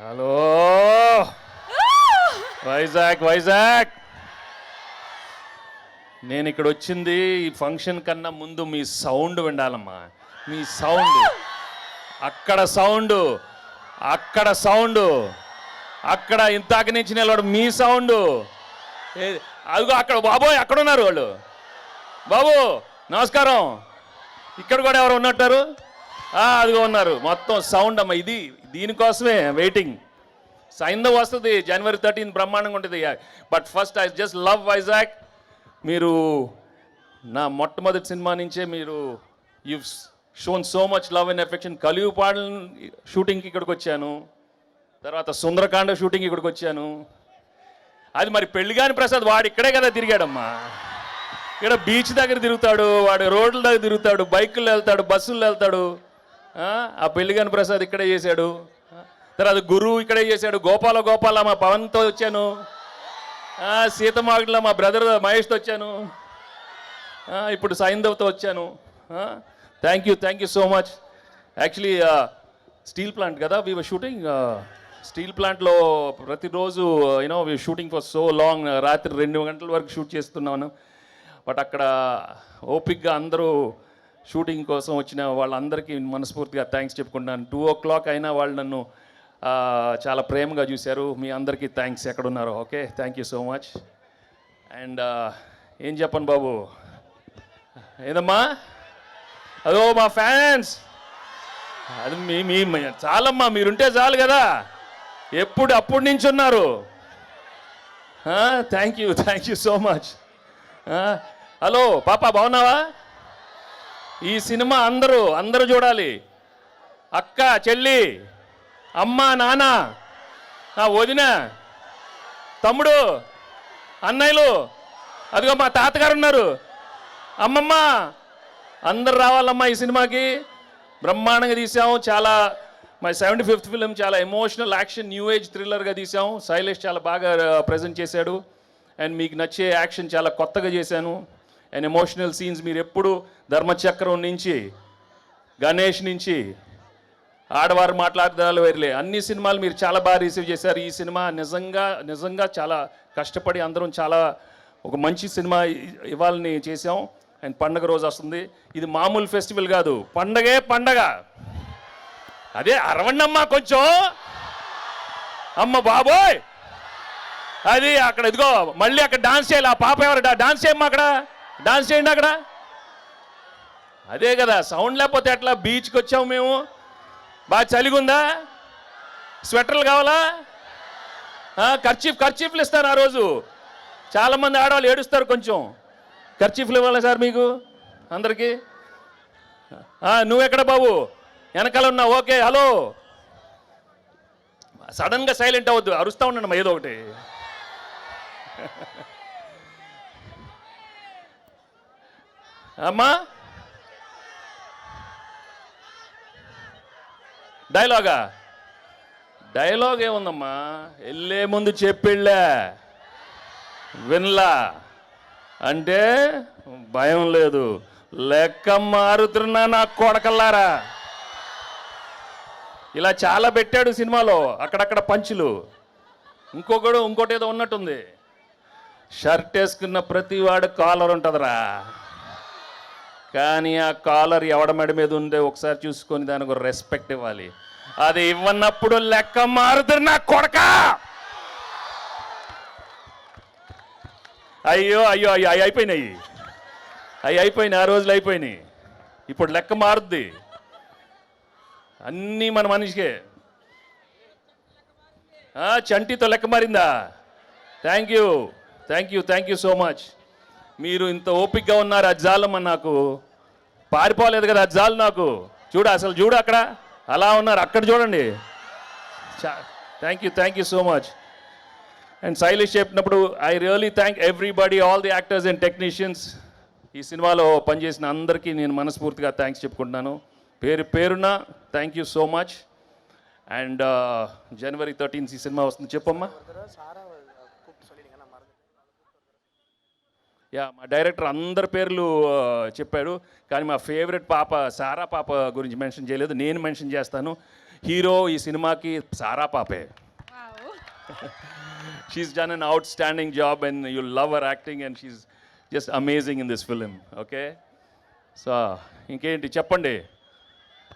Hello Vizag నేను ఇక్కడ వచ్చింది ఈ ఫంక్షన్ కన్నా ముందు మీ సౌండ్ వినాలమ్మా. మీ సౌండ్ అక్కడ సౌండ్ అక్కడ ఇంతాక నుంచి నిలబడు మీ సౌండ్. అదిగో అక్కడ బాబోయ్ అక్కడ ఉన్నారు వాళ్ళు. బాబు నమస్కారం. ఇక్కడ కూడా ఎవరు ఉన్నట్టారు? అదిగో ఉన్నారు. మొత్తం సౌండ్ అమ్మ. ఇది దీనికోసమే వెయిటింగ్. సైంధవ్ వస్తుంది January 13 బ్రహ్మాండంగా ఉంటుంది. But first I just love Vizag. మీరు నా మొట్టమొదటి సినిమా నుంచే మీరు you shown so much love and affection. కలియుపాడు షూటింగ్కి ఇక్కడికి వచ్చాను, తర్వాత సుందరకాండ షూటింగ్ ఇక్కడికి వచ్చాను. అది మరి పెళ్లిగాని ప్రసాద్ వాడు ఇక్కడే కదా తిరిగాడమ్మా. ఇక్కడ బీచ్ దగ్గర తిరుగుతాడు, వాడు రోడ్ల దగ్గర తిరుగుతాడు, బైకుల్లో వెళ్తాడు, బస్సుల్లో వెళ్తాడు. ఆ పెళ్లిగాని ప్రసాద్ ఇక్కడే చేశాడు. తర్వాత గురువు ఇక్కడే చేశాడు. గోపాల మా పవన్తో వచ్చాను. సీతమాగడిలో మా బ్రదర్ మహేష్తో వచ్చాను. ఇప్పుడు సైంధవ్తో వచ్చాను. Thank you so much. Actually steel plant కదా వీ వర్ షూటింగ్. స్టీల్ ప్లాంట్లో ప్రతిరోజు you know we shooting for so long. రాత్రి 2 గంటల వరకు షూట్ చేస్తున్నాను. బట్ అక్కడ ఓపిక్గా అందరూ షూటింగ్ కోసం వచ్చిన వాళ్ళందరికీ మనస్ఫూర్తిగా థ్యాంక్స్ చెప్పుకుంటున్నాను. 2 o'clock అయినా వాళ్ళు నన్ను చాలా ప్రేమగా చూశారు. మీ అందరికీ థ్యాంక్స్ ఎక్కడున్నారో. Okay, thank you so much. And ఏం చెప్పను బాబు, ఏదమ్మా అదో మా ఫ్యాన్స్. అది మీ చాలమ్మా, మీరుంటే చాలు కదా. అప్పటి నుంచి ఉన్నారు. Thank you so much. Hello పాప, బాగున్నావా? ఈ సినిమా అందరూ చూడాలి. అక్క, చెల్లి, అమ్మ, నాన్న, నా వదిన, తమ్ముడు, అన్నయ్యలు, అదిగో మా తాతగారు ఉన్నారు, అమ్మమ్మ, అందరు రావాలమ్మా ఈ సినిమాకి. బ్రహ్మాండంగా తీసాము. చాలా మా 75th ఫిలిం. చాలా ఎమోషనల్ యాక్షన్ న్యూ ఏజ్ థ్రిల్లర్గా తీసాము. శైలేష్ చాలా బాగా ప్రజెంట్ చేశాడు. అండ్ మీకు నచ్చే యాక్షన్ చాలా కొత్తగా చేశాను. అండ్ ఎమోషనల్ సీన్స్ మీరు ఎప్పుడు ధర్మచక్రం నుంచి, గణేష్ నుంచి, ఆడవారు మాట్లాడదాలు వేరులే, అన్ని సినిమాలు మీరు చాలా బాగా రిసీవ్ చేశారు. ఈ సినిమా నిజంగా చాలా కష్టపడి అందరం చాలా ఒక మంచి సినిమా ఇవ్వాలని చేసాం. అండ్ పండగ రోజు వస్తుంది. ఇది మామూలు ఫెస్టివల్ కాదు, పండగ. అదే అరవండమ్మా కొంచెం. అమ్మ బాబోయ్, అది అక్కడ ఇదిగో మళ్ళీ అక్కడ డాన్స్ చేయాలి. ఆ పాప ఎవరు? డాన్స్ చేయమ్మా, అక్కడ డాన్స్ చేయండి అక్కడ. అదే కదా సౌండ్ లేకపోతే ఎట్లా? బీచ్కి వచ్చాము మేము. బాగా చలిగుందా? స్వెటర్లు కావాలా? ఖర్చీఫ్లు ఇస్తాను ఆ రోజు. చాలామంది ఆడవాళ్ళు ఏడుస్తారు. కొంచెం ఖర్చీఫ్లు ఇవ్వాలా సార్ మీకు అందరికీ? నువ్వెక్కడ బాబు? వెనకాల ఉన్నా. Okay, hello. సడన్గా సైలెంట్ అవ్వద్దు, అరుస్తూ ఉండండి ఏదో ఒకటి. అమ్మా డైలాగ్ ఏముందమ్మా? వెళ్ళే ముందు చెప్పిళ్ళే వినలా అంటే భయం లేదు. లెక్క మారుతున్నా నా కొడకల్లారా. ఇలా చాలా పెట్టాడు సినిమాలో, అక్కడక్కడ పంచులు. ఇంకోటి ఏదో ఉన్నట్టుంది. షర్ట్ వేసుకున్న ప్రతి వాడు కాలర్ ఉంటుందిరా, కానీ ఆ కాలర్ ఎవడ మెడ మీద ఉండే ఒకసారి చూసుకొని దానికి రెస్పెక్ట్ ఇవ్వాలి. అది ఇవ్వనప్పుడు లెక్క మారుతున్నా కొడక. అయ్యో అయిపోయినాయి. ఆ రోజులు అయిపోయినాయి. ఇప్పుడు లెక్క మారుద్ది. అన్నీ మన మనిషికే. చంటితో లెక్క మారిందా? Thank you so much. మీరు ఇంత ఓపిక్గా ఉన్నారు. అది చాలమ్మా, నాకు పారిపోలేదు కదా, అది చాలు నాకు. చూడు అక్కడ అలా ఉన్నారు, అక్కడ చూడండి. Thank you so much. And Shailesh చెప్పినప్పుడు I really thank everybody, all the actors and technicians. ఈ సినిమాలో పనిచేసిన అందరికీ నేను మనస్ఫూర్తిగా థ్యాంక్స్ చెప్పుకుంటున్నాను. పేరున thank you so much. And January 13 ఈ సినిమా వస్తుంది. చెప్పమ్మా. మా డైరెక్టర్ అందరి పేర్లు చెప్పాడు, కానీ మా ఫేవరెట్ పాప సారా పాప గురించి మెన్షన్ చేయలేదు. నేను మెన్షన్ చేస్తాను. హీరో ఈ సినిమాకి సారా పాపే. Wow. She's done an outstanding job and you'll love her acting and she's just amazing in this film. Okay? So, ఇంకేంటి చెప్పండి,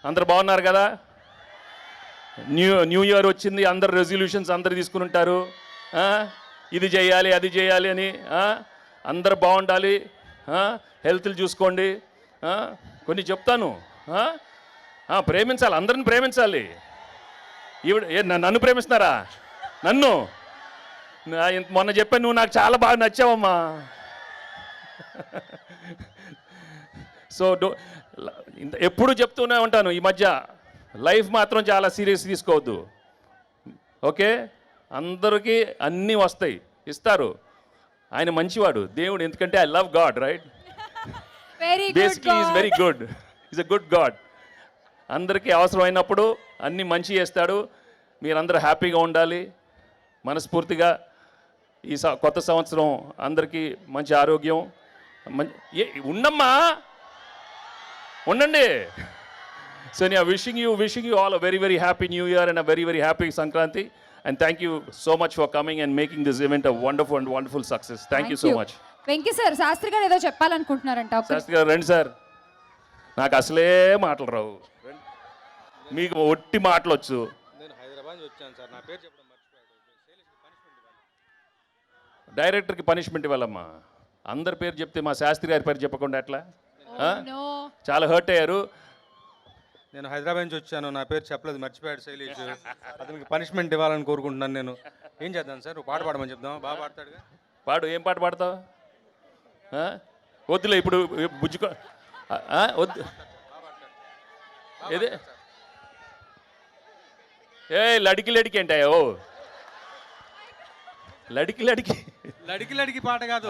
అందరు బాగున్నారు కదా? న్యూ ఇయర్ వచ్చింది, అందరు రెజల్యూషన్స్ అందరు తీసుకుని ఉంటారు. ఇది చేయాలి అది చేయాలి అని. అందరు బాగుండాలి, హెల్త్లు చూసుకోండి. కొన్ని చెప్తాను, ప్రేమించాలి, అందరిని ప్రేమించాలి. నన్ను ప్రేమిస్తున్నారా? నన్ను మొన్న చెప్పాను, నువ్వు నాకు చాలా బాగా నచ్చావమ్మా. సో ఎప్పుడు చెప్తూనే ఉంటాను, ఈ మధ్య లైఫ్ మాత్రం చాలా సీరియస్ తీసుకోవద్దు. ఓకే, అందరికీ అన్నీ వస్తాయి, ఇస్తారు. ఆయన మంచివాడు దేవుడు, ఎందుకంటే I love God, right? Basically is very good, is a good God. అందరికీ అవసరమైనప్పుడు అన్నీ మంచి చేస్తాడు. మీరందరూ హ్యాపీగా ఉండాలి. మనస్ఫూర్తిగా ఈ కొత్త సంవత్సరం అందరికీ మంచి ఆరోగ్యం. ఉండమ్మా, ఉండండి. సో నేను wishing you all a very very happy new year and a very very happy Sankranti. And thank you so much for coming and making this event a wonderful success. Thank you so much. Venky sir, Shastri గారు ఏదో చెప్పాలనుకుంటున్నారంట. శాస్త్రి గారు రండి sir. నాకు అసలే మాటలు రావు, మీకు ఒట్టి మాటలు వచ్చు. నేను హైదరాబాద్ నుంచి వచ్చాను సార్, నా పేరు చెప్పడం మర్చిపోయాడు. డైరెక్టర్కి పనిష్మెంట్ ఇవ్వాలమ్మా. అందరి పేరు చెప్తే మా శాస్త్రి గారి పేరు చెప్పకుండా ఎట్లా? చాలా హర్ట్ అయ్యారు. నేను హైదరాబాద్ నుంచి వచ్చాను, నా పేరు చెప్పలేదు, మర్చిపోయాడు శైలేష్. అతనికి పనిష్మెంట్ ఇవ్వాలని కోరుకుంటున్నాను. నేను ఏం చేద్దాం సార్? పాట పాడమని చెప్దాం, బాగా పాడతాడుగా. పాడు. ఏం పాట పాడతావు? వద్దులే ఇప్పుడు, బుజ్జుకో వద్దు. ఏదే లడికి లడికి అంటాయో, లడికి లడికి లడికి లడికి పాట కాదు.